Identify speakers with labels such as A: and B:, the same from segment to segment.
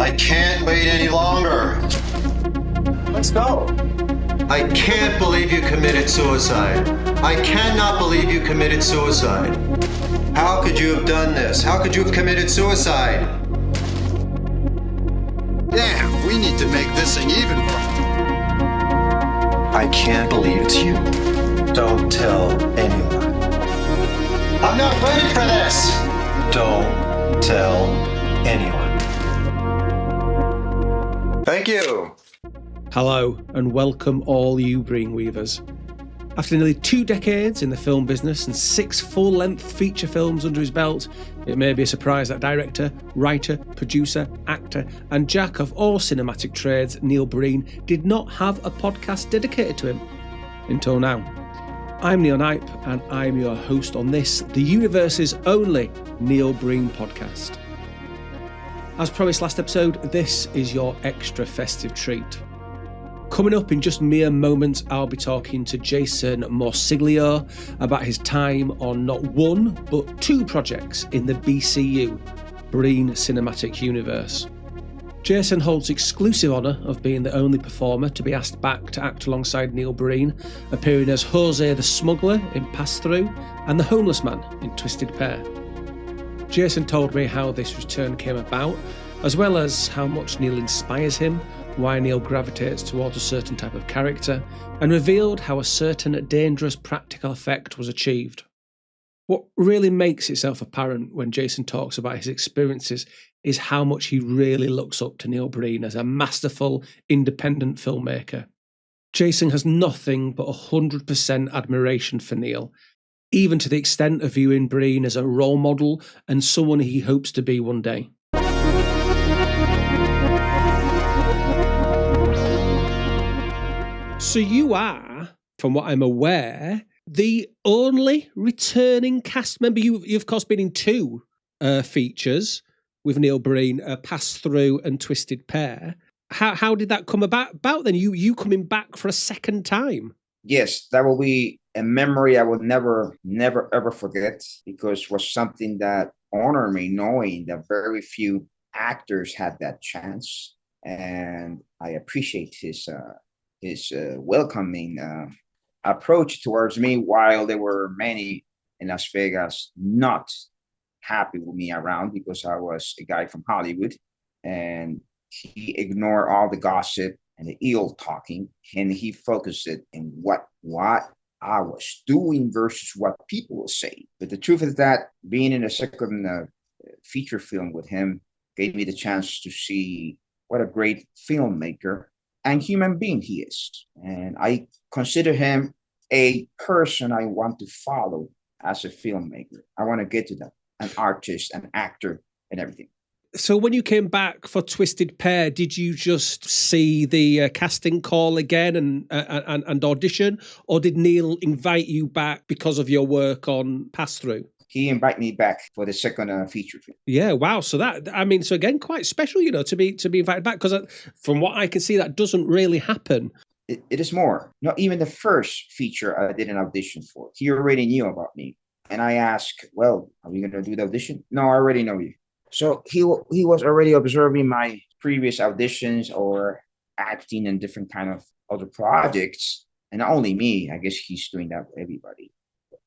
A: I can't wait any longer.
B: Let's go.
A: I can't believe you committed suicide. I cannot believe you committed suicide. How could you have done this? How could you have committed suicide?
C: Damn, we need to make this thing even.
A: I can't believe it's you. Don't tell anyone. I'm not ready for this. Don't tell anyone. Thank you.
D: Hello and welcome all you Breen Weavers. After nearly 2 decades in the film business and 6 full-length feature films under his belt, it may be a surprise that director, writer, producer, actor and jack of all cinematic trades Neil Breen did not have a podcast dedicated to him. Until now. I'm Neil Knipe and I'm your host on this, the universe's only Neil Breen podcast. As promised last episode, this is your extra festive treat. Coming up in just mere moments, I'll be talking to Jason Morciglio about his time on not one, but 2 projects in the BCU, Breen Cinematic Universe. Jason holds exclusive honour of being the only performer to be asked back to act alongside Neil Breen, appearing as Jose the Smuggler in Thru and the Homeless Man in Twisted Pair. Jason told me how this return came about, as well as how much Neil inspires him, why Neil gravitates towards a certain type of character, and revealed how a certain dangerous practical effect was achieved. What really makes itself apparent when Jason talks about his experiences is how much he really looks up to Neil Breen as a masterful, independent filmmaker. Jason has nothing but 100% admiration for Neil, even to the extent of viewing Breen as a role model and someone he hopes to be one day. So you are, from what I'm aware, the only returning cast member. You've of course been in 2 features with Neil Breen, Thru and Twisted Pair. How did that come about then? You coming back for a second time?
B: Yes, that will be a memory I will never ever forget, because it was something that honored me, knowing that very few actors had that chance, and I appreciate his welcoming approach towards me, while there were many in Las Vegas not happy with me around because I was a guy from Hollywood, and he ignored all the gossip and the ill talking, and he focused it in what I was doing versus what people were saying. But the truth is that being in a second feature film with him gave me the chance to see what a great filmmaker and human being he is. And I consider him a person I want to follow as a filmmaker. I want to get to that, an artist, an actor, and everything.
D: So when you came back for Twisted Pair, did you just see the casting call again and audition, or did Neil invite you back because of your work on Thru?
B: He invited me back for the second feature film.
D: Yeah, wow. So so again, quite special, to be invited back, because from what I can see, that doesn't really happen.
B: It is more. Not even the first feature I did an audition for. He already knew about me. And I asked, well, are we going to do the audition? No, I already know you. So he was already observing my previous auditions or acting in different kind of other projects. And not only me, I guess he's doing that with everybody.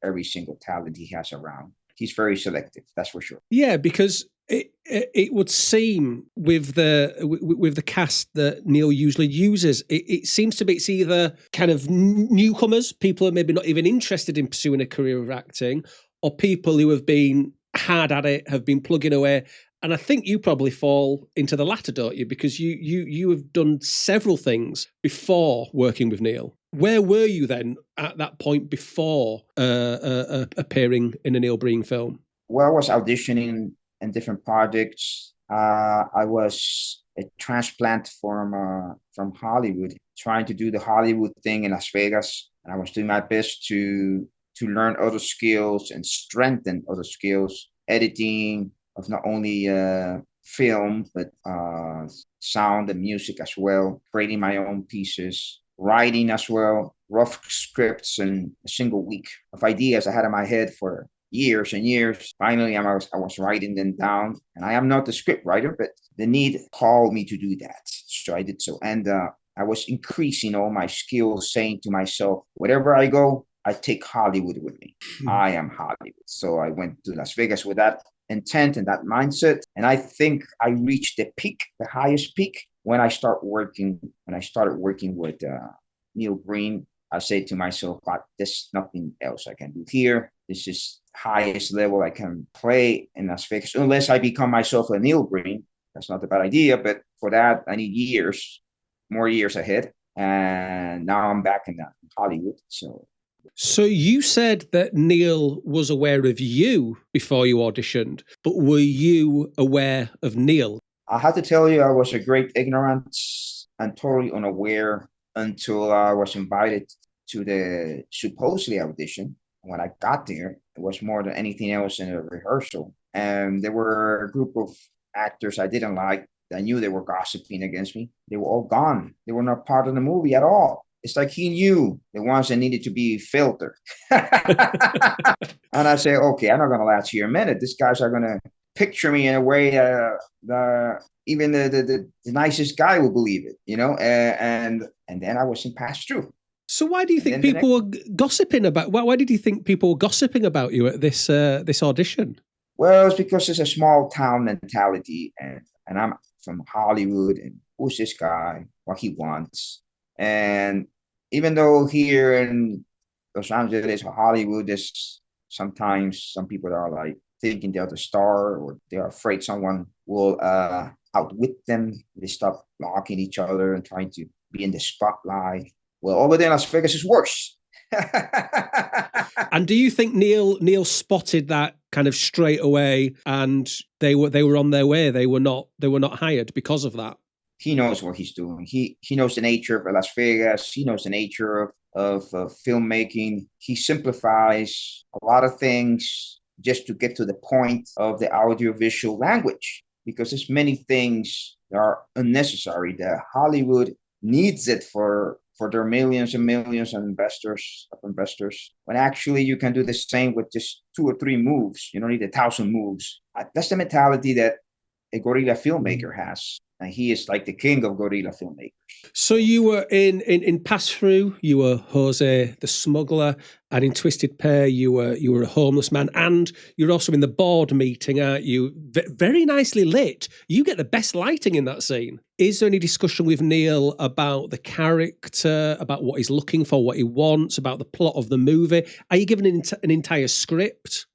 B: Every single talent he has around. He's very selective, that's for sure.
D: Yeah, because it would seem with the cast that Neil usually uses, it seems to be it's either kind of newcomers, people who are maybe not even interested in pursuing a career of acting, or people who have been hard at it, have been plugging away. And I think you probably fall into the latter, don't you? Because you have done several things before working with Neil. Where were you then at that point before appearing in a Neil Breen film?
B: Well, I was auditioning in different projects. I was a transplant from Hollywood, trying to do the Hollywood thing in Las Vegas. And I was doing my best to learn other skills and strengthen other skills, editing of not only film, but sound and music as well, creating my own pieces, writing as well, rough scripts in a single week of ideas I had in my head for years and years. Finally, I was writing them down, and I am not the script writer, but the need called me to do that, so I did so. And I was increasing all my skills, saying to myself, wherever I go, I take Hollywood with me. I am Hollywood. So I went to Las Vegas with that intent and that mindset, and I think I reached the peak, the highest peak, when I started working with Neil Breen. I said to myself, "But there's nothing else I can do here. This is highest level I can play in Las Vegas, unless I become myself a Neil Breen. That's not a bad idea, but for that I need years, more years ahead. And now I'm back in Hollywood."
D: So you said that Neil was aware of you before you auditioned, but were you aware of Neil?
B: I have to tell you, I was a great ignorant and totally unaware until I was invited to the supposedly audition. When I got there, it was more than anything else in a rehearsal. And there were a group of actors I didn't like. I knew they were gossiping against me. They were all gone. They were not part of the movie at all. It's like he knew the ones that needed to be filtered. And I say, okay, I'm not going to last here a minute. These guys are going to picture me in a way even the nicest guy will believe it, and then I wasn't passed through.
D: So why do you think people were gossiping about? Why did you think people were gossiping about you at this audition?
B: Well, it's because it's a small town mentality, and I'm from Hollywood, and who's this guy? What he wants? And even though here in Los Angeles or Hollywood, there's sometimes some people that are like thinking they're the star, or they're afraid someone will outwit them. They stop blocking each other and trying to be in the spotlight. Well, over there in Las Vegas is worse.
D: And do you think Neil spotted that kind of straight away, and they were on their way? They were not hired because of that.
B: He knows what he's doing. He knows the nature of Las Vegas. He knows the nature of filmmaking. He simplifies a lot of things just to get to the point of the audiovisual language, because there's many things that are unnecessary that Hollywood needs it for their millions and millions of investors, when actually you can do the same with just 2 or 3 moves. You don't need 1,000 moves. That's the mentality that a guerrilla filmmaker has. And he is like the king of guerrilla filmmakers.
D: So you were in Pass Through, you were Jose the smuggler, and in Twisted Pair you were a homeless man, and you're also in the board meeting, aren't you? Very nicely lit. You get the best lighting in that scene. Is there any discussion with Neil about the character, about what he's looking for, what he wants, about the plot of the movie? Are you given an entire script?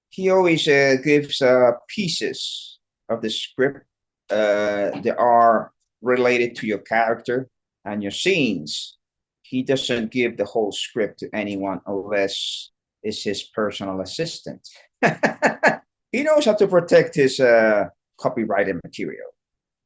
B: He always gives pieces of the script that are related to your character and your scenes. He doesn't give the whole script to anyone unless it's his personal assistant. He knows how to protect his copyrighted material.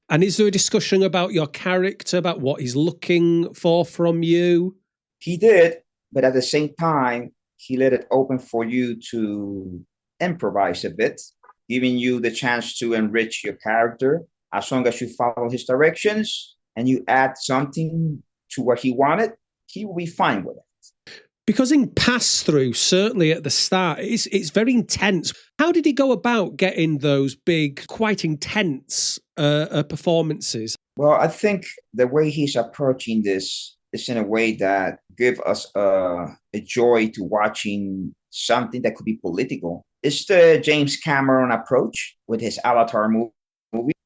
D: And is there a discussion about your character, about what he's looking for from you?
B: He did, but at the same time, he let it open for you to improvise a bit, giving you the chance to enrich your character. As long as you follow his directions and you add something to what he wanted, he will be fine with it.
D: Because in Pass Through, certainly at the start, it's very intense. How did he go about getting those big, quite intense performances?
B: Well, I think the way he's approaching this is in a way that gives us a joy to watching something that could be political. It's the James Cameron approach with his Avatar movie.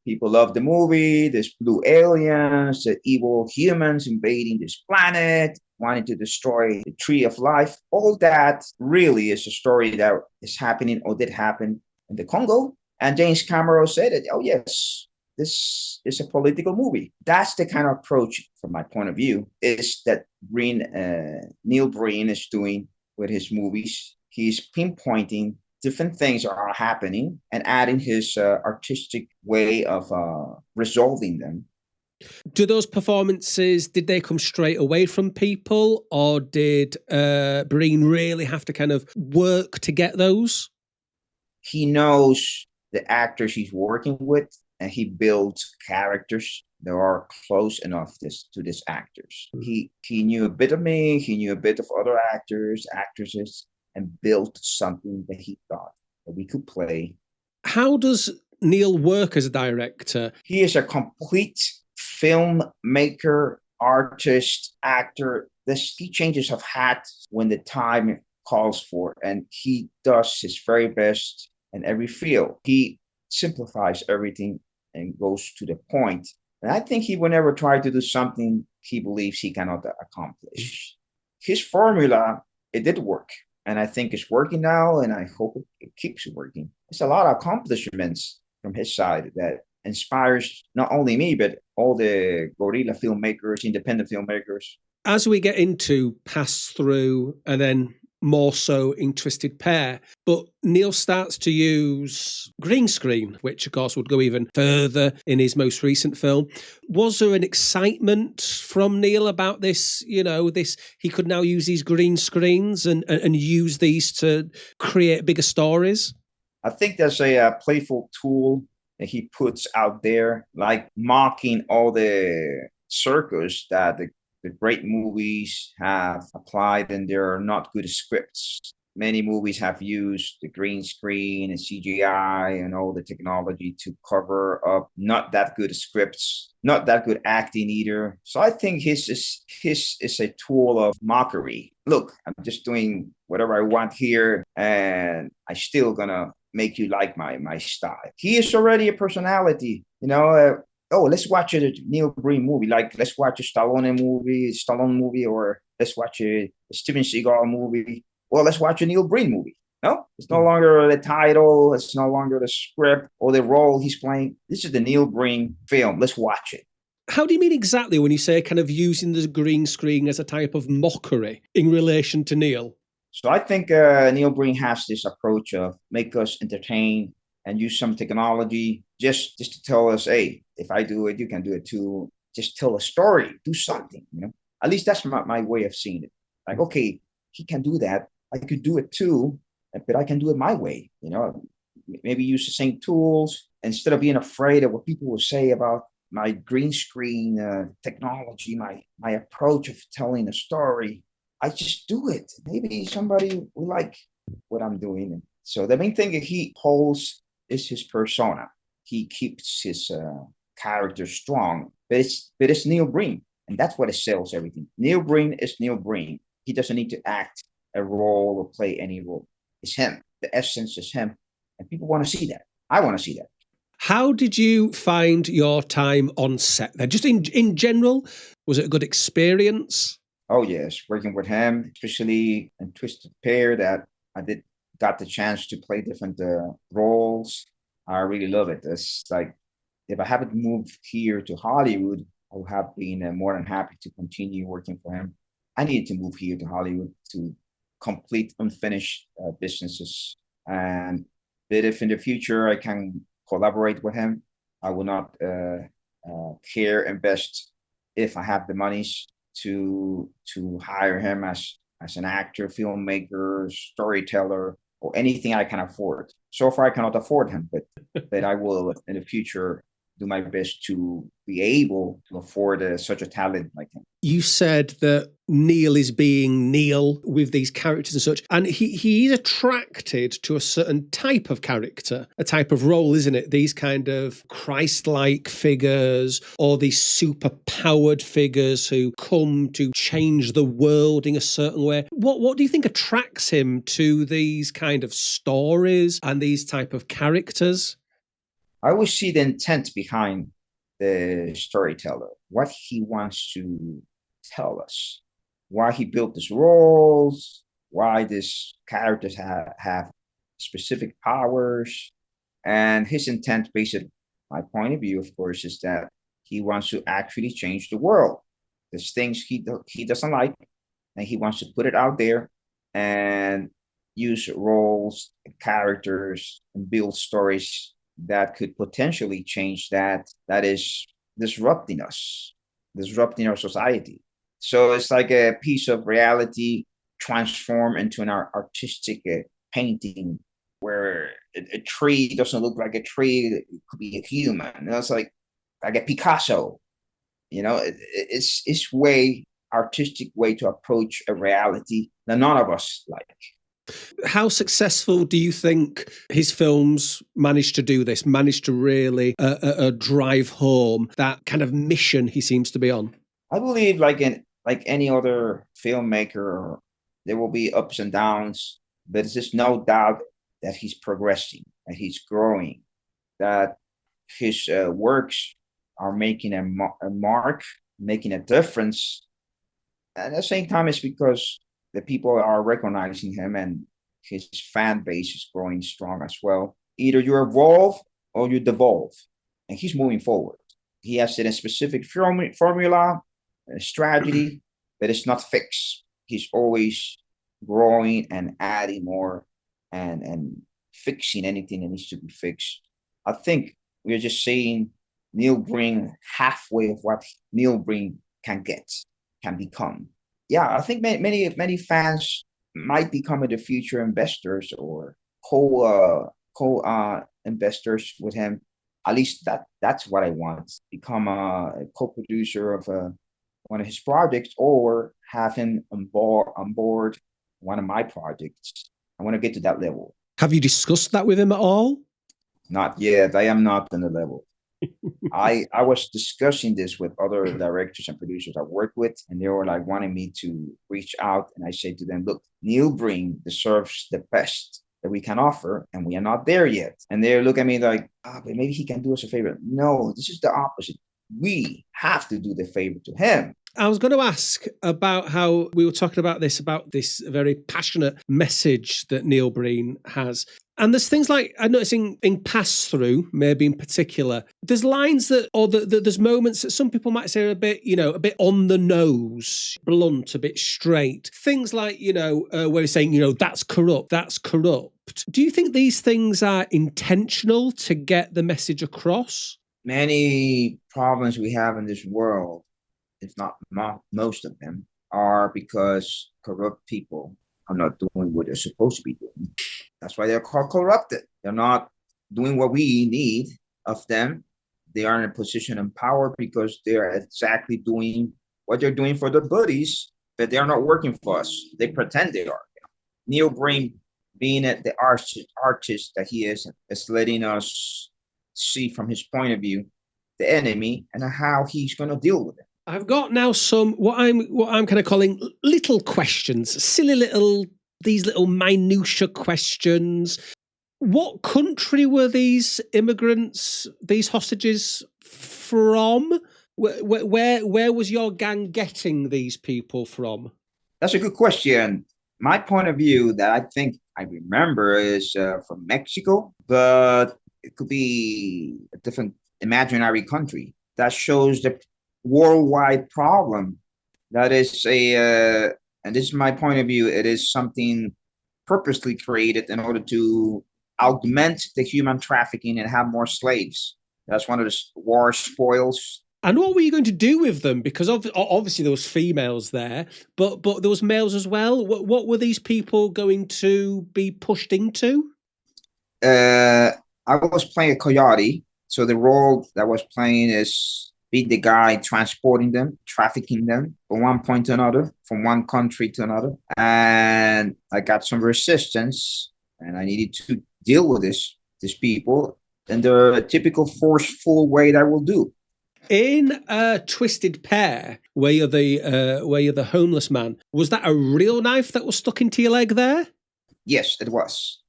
B: People love the movie. There's blue aliens, the evil humans invading this planet, wanting to destroy the tree of life. All that really is a story that is happening or did happen in the Congo. And James Cameron said it. Oh, yes, this is a political movie. That's the kind of approach, from my point of view, is that Neil Breen is doing with his movies. He's pinpointing different things are happening and adding his artistic way of resolving them.
D: Do those performances, did they come straight away from people, or did Breen really have to kind of work to get those?
B: He knows the actors he's working with, and he builds characters that are close enough to these actors. He knew a bit of me, he knew a bit of other actors, actresses, and built something that he thought that we could play.
D: How does Neil work as a director?
B: He is a complete filmmaker, artist, actor. He changes of hat when the time calls for, and he does his very best in every field. He simplifies everything and goes to the point. And I think he will never try to do something he believes he cannot accomplish. His formula, it did work. And I think it's working now, and I hope it keeps working. It's a lot of accomplishments from his side that inspires not only me, but all the guerrilla filmmakers, independent filmmakers.
D: As we get into Pass Through and then more so in Twisted Pair, but Neil starts to use green screen, which of course would go even further in his most recent film. Was there an excitement from Neil about this, he could now use these green screens and use these to create bigger stories?
B: I think there's a playful tool that he puts out there, like mocking all the circus that the great movies have applied, and they're not good scripts. Many movies have used the green screen and CGI and all the technology to cover up not that good scripts, not that good acting either. So I think his is a tool of mockery. Look, I'm just doing whatever I want here, and I still gonna make you like my style. He is already a personality, let's watch a Neil Breen movie. Like, let's watch a Stallone movie, or let's watch a Steven Seagal movie. Well, let's watch a Neil Breen movie. No, it's no longer the title. It's no longer the script or the role he's playing. This is the Neil Breen film. Let's watch it.
D: How do you mean exactly when you say kind of using the green screen as a type of mockery in relation to Neil?
B: So I think Neil Breen has this approach of make us entertain and use some technology just to tell us, hey, if I do it, you can do it too. Just tell a story, do something, At least that's my way of seeing it. Like, okay, he can do that. I could do it too, but I can do it my way, Maybe use the same tools instead of being afraid of what people will say about my green screen technology, my approach of telling a story. I just do it. Maybe somebody will like what I'm doing. So the main thing that he holds is his persona. He keeps his character strong, but it's Neil Breen, and that's what sells everything. Neil Breen is Neil Breen. He doesn't need to act a role or play any role. It's him. The essence is him, and people want to see that. I want to see that.
D: How did you find your time on set there? Just in general, was it a good experience?
B: Oh yes, working with him, especially in Twisted Pair, that I got the chance to play different roles. I really love it. It's like, if I haven't moved here to Hollywood, I would have been more than happy to continue working for him. I needed to move here to Hollywood to complete unfinished businesses. And but if in the future I can collaborate with him, I will not invest if I have the monies to hire him as an actor, filmmaker, storyteller, or anything I can afford. So far, I cannot afford him, but I will in the future do my best to be able to afford such a talent like him.
D: You said that Neil is being Neil with these characters and such, and he's attracted to a certain type of character, a type of role, isn't it? These kind of Christ-like figures, or these super-powered figures who come to change the world in a certain way. What do you think attracts him to these kind of stories and these type of characters?
B: I always see the intent behind the storyteller, what he wants to tell us, why he built these roles, why these characters have specific powers. And his intent, basically, my point of view, of course, is that he wants to actually change the world. There's things he doesn't like, and he wants to put it out there and use roles, characters, and build stories that could potentially change that is disrupting us, disrupting our society. So it's like a piece of reality transformed into an artistic painting where a tree doesn't look like a tree, it could be a human. It's like a Picasso. It's way artistic way to approach a reality that none of us like.
D: How successful do you think his films managed to do this, managed to really drive home that kind of mission he seems to be on?
B: I believe, like any other filmmaker, there will be ups and downs, but there's just no doubt that he's progressing, that he's growing, that his works are making a mark, making a difference. And at the same time, it's because the people are recognizing him and his fan base is growing strong as well. Either you evolve or you devolve, and he's moving forward. He has a specific formula, a strategy, but it's not fixed. He's always growing and adding more and fixing anything that needs to be fixed. I think we're just seeing Neil Breen halfway of what Neil Breen can become. Yeah, I think many fans might become the future investors or co investors with him. At least that's what I want. Become a co-producer of one of his projects, or have him on board one of my projects. I want to get to that level.
D: Have you discussed that with him at all?
B: Not yet. I am not on the level. I was discussing this with other directors and producers I work with, and they were like wanting me to reach out. And I said to them, look, Neil Breen deserves the best that we can offer, and we are not there yet. And they look at me like, but maybe he can do us a favor. No, this is the opposite. We have to do the favor to him.
D: I was going to ask about how we were talking about this very passionate message that Neil Breen has. And there's things like, I notice in Pass Through, maybe in particular, there's lines there's moments that some people might say are a bit on the nose, blunt, a bit straight. Things like, where he's saying, that's corrupt, that's corrupt. Do you think these things are intentional to get the message across?
B: Many problems we have in this world, if not most of them, are because corrupt people are not doing what they're supposed to be doing. That's why they're called corrupted. They're not doing what we need of them. They are in a position of power because they're exactly doing what they're doing for their buddies, but they are not working for us. They pretend they are. Neil Breen, being the artist that he is letting us see from his point of view the enemy and how he's going to deal with it.
D: I've got now some what I'm kind of calling little questions, these little minutia questions. What country were these immigrants, these hostages from? Where was your gang getting these people from?
B: That's a good question. My point of view that I think I remember is from Mexico, but it could be a different imaginary country. That shows the worldwide problem. That is and this is my point of view, it is something purposely created in order to augment the human trafficking and have more slaves. That's one of the war spoils.
D: And what were you going to do with them? Because obviously there was females there, but there was males as well. What were these people going to be pushed into?
B: I was playing a coyote. So the role that I was playing is be the guy transporting them, trafficking them from one point to another, from one country to another. And I got some resistance, and I needed to deal with these people in the typical forceful way that I will do.
D: In Twisted Pair, where you're the homeless man, was that a real knife that was stuck into your leg there?
B: Yes, it was.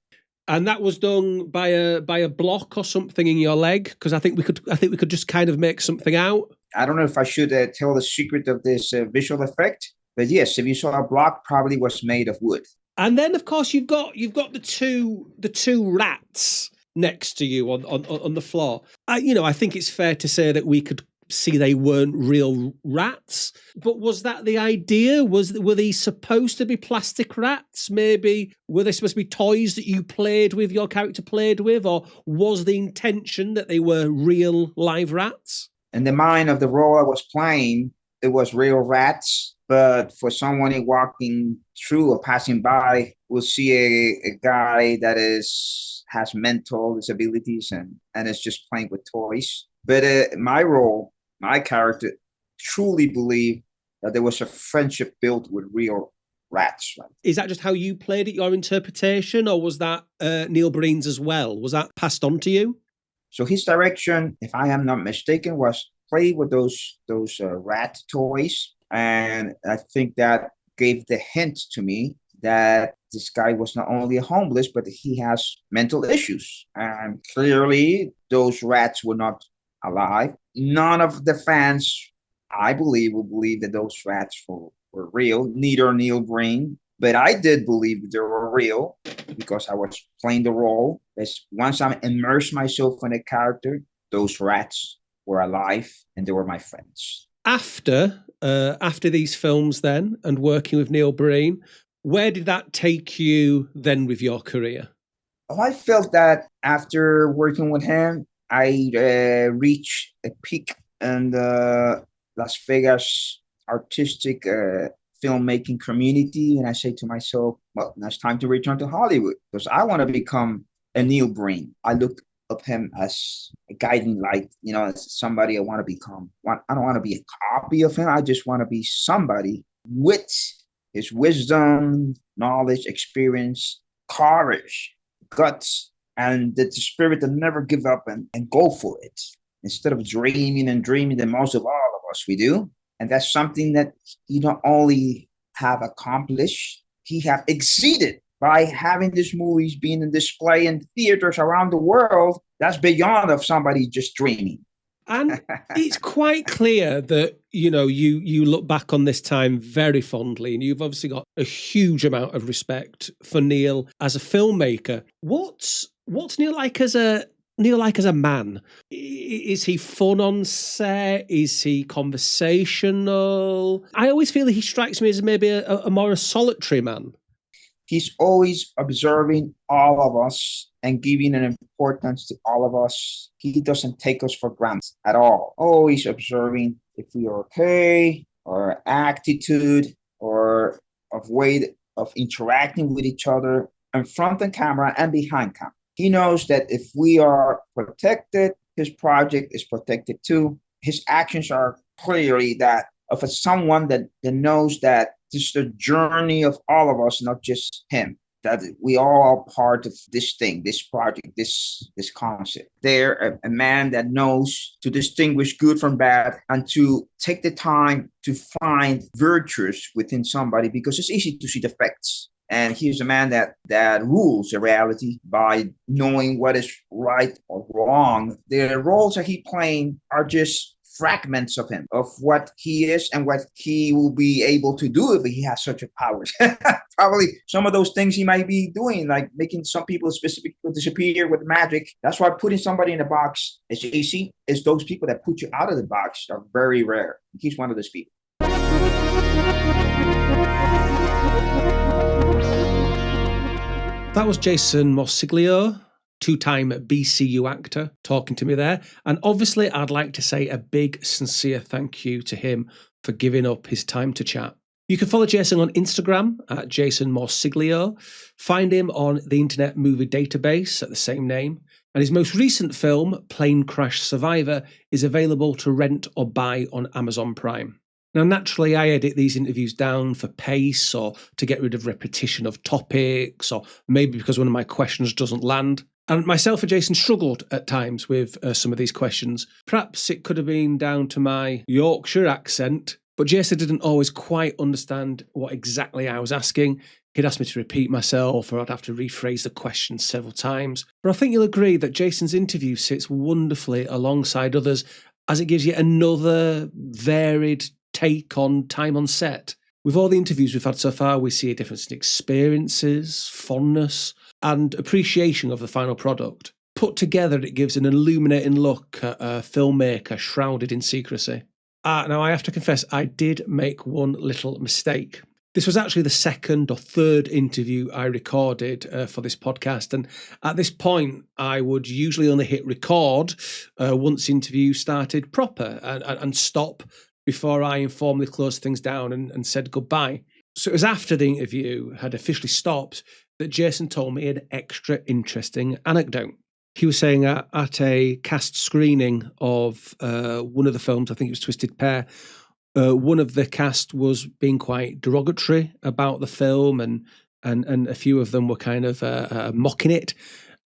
D: And that was done by a block or something in your leg, because I think we could just kind of make something out. I
B: don't know if I should tell the secret of this visual effect, but yes, if you saw a block, probably was made of wood.
D: And then, of course, you've got the two rats next to you on the floor. I think it's fair to say that we could see they weren't real rats, but was that the idea? Were these supposed to be plastic rats? Maybe were they supposed to be toys that your character played with, or was the intention that they were real live rats?
B: In the mind of the role I was playing, it was real rats, but for someone walking through or passing by, we'll see a guy that has mental disabilities and is just playing with toys. But my role, my character, truly believed that there was a friendship built with real rats. Right?
D: Is that just how you played it, your interpretation, or was that Neil Breen's as well? Was that passed on to you?
B: So his direction, if I am not mistaken, was play with those rat toys, and I think that gave the hint to me that this guy was not only homeless, but he has mental issues, and clearly those rats were not alive. None of the fans, I believe, will believe that those rats were real. Neither Neil Breen, but I did believe that they were real because I was playing the role. As once I immersed myself in a character, those rats were alive and they were my friends.
D: After these films then, and working with Neil Breen, where did that take you then with your career?
B: Oh, I felt that after working with him, I reached a peak in the Las Vegas artistic filmmaking community. And I say to myself, well, now it's time to return to Hollywood because I want to become a Neil Breen. I look up him as a guiding light, as somebody I want to become. I don't want to be a copy of him. I just want to be somebody with his wisdom, knowledge, experience, courage, guts, and the spirit to never give up and go for it instead of dreaming and dreaming that most of all of us we do. And that's something that he not only have accomplished, he have exceeded by having these movies being in display in theaters around the world. That's beyond of somebody just dreaming.
D: And it's quite clear that, you look back on this time very fondly, and you've obviously got a huge amount of respect for Neil as a filmmaker. What's Neil like as a man? Is he fun on set? Is he conversational? I always feel that he strikes me as maybe a more solitary man.
B: He's always observing all of us and giving an importance to all of us. He doesn't take us for granted at all. Always observing if we are okay, or attitude, or of way of interacting with each other in front of camera and behind camera. He knows that if we are protected, his project is protected too. His actions are clearly that of someone that knows that this is the journey of all of us, not just him, that we all are part of this thing, this project, this concept. They're a man that knows to distinguish good from bad and to take the time to find virtues within somebody, because it's easy to see the facts. And he's a man that rules the reality by knowing what is right or wrong. The roles that he's playing are just fragments of him, of what he is and what he will be able to do if he has such a powers. Probably some of those things he might be doing, like making some people specifically disappear with magic. That's why putting somebody in a box is easy. It's those people that put you out of the box are very rare. He's one of those people.
D: That was Jason Morciglio, two-time BCU actor, talking to me there. And obviously, I'd like to say a big, sincere thank you to him for giving up his time to chat. You can follow Jason on Instagram at Jason Morciglio, find him on the Internet Movie Database at the same name, and his most recent film, Plane Crash Survivor, is available to rent or buy on Amazon Prime. Now, naturally, I edit these interviews down for pace or to get rid of repetition of topics, or maybe because one of my questions doesn't land. And myself and Jason struggled at times with some of these questions. Perhaps it could have been down to my Yorkshire accent, but Jason didn't always quite understand what exactly I was asking. He'd ask me to repeat myself, or I'd have to rephrase the question several times. But I think you'll agree that Jason's interview sits wonderfully alongside others, as it gives you another varied take on time on set. With all the interviews we've had so far, we see a difference in experiences, fondness, and appreciation of the final product. Put together, it gives an illuminating look at a filmmaker shrouded in secrecy. Now, I have to confess, I did make one little mistake. This was actually the second or third interview I recorded for this podcast. And at this point, I would usually only hit record once the interview started proper and stop before I informally closed things down and said goodbye. So it was after the interview had officially stopped that Jason told me an extra interesting anecdote. He was saying at a cast screening of one of the films, I think it was Twisted Pair, One of the cast was being quite derogatory about the film, and a few of them were kind of mocking it.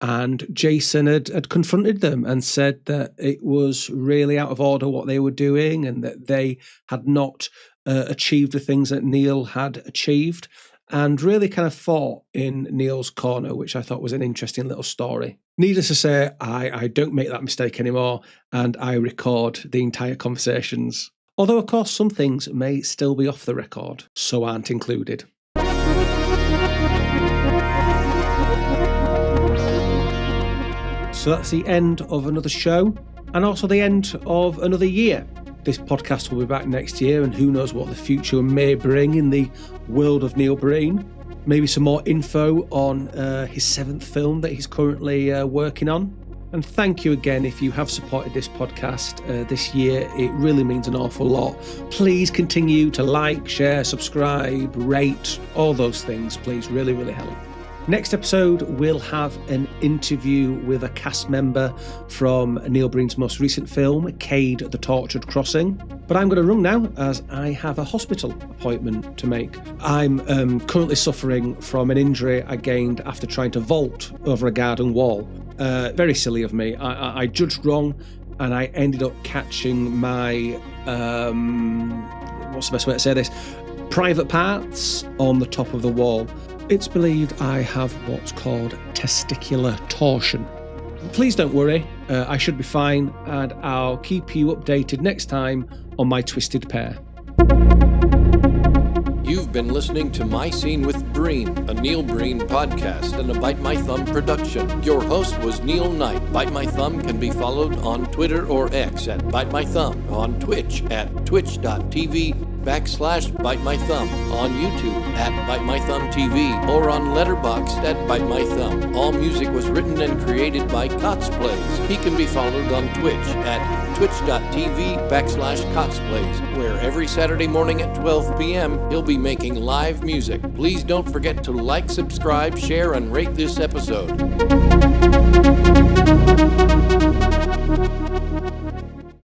D: And Jason had confronted them and said that it was really out of order what they were doing, and that they had not achieved the things that Neil had achieved, and really kind of fought in Neil's corner, which I thought was an interesting little story. Needless to say, I don't make that mistake anymore, and I record the entire conversations. Although, of course, some things may still be off the record, so aren't included. So that's the end of another show, and also the end of another year. This podcast will be back next year, and who knows what the future may bring in the world of Neil Breen. Maybe some more info on his 7th film that he's currently working on. And thank you again if you have supported this podcast this year. It really means an awful lot. Please continue to like, share, subscribe, rate, all those things, please. Really, really help. Next episode, we'll have an interview with a cast member from Neil Breen's most recent film, Cade the Tortured Crossing. But I'm going to run now as I have a hospital appointment to make. I'm currently suffering from an injury I gained after trying to vault over a garden wall. Very silly of me. I judged wrong, and I ended up catching my, what's the best way to say this? Private parts on the top of the wall. It's believed I have what's called testicular torsion. Please don't worry, I should be fine, and I'll keep you updated next time on my Twisted Pair.
E: You've been listening to My Scene with Breen, a Neil Breen podcast and a Bite My Thumb production. Your host was Neil Knight. Bite My Thumb can be followed on Twitter or X at Bite My Thumb, on Twitch at twitch.tv/bitemythumb, on YouTube at bitemythumbtv, or on Letterboxd at bitemythumb. All music was written and created by Cotsplays. He can be followed on Twitch at twitch.tv/Cotsplays, where every Saturday morning at 12 p.m. he'll be making live music. Please don't forget to like, subscribe, share, and rate this episode.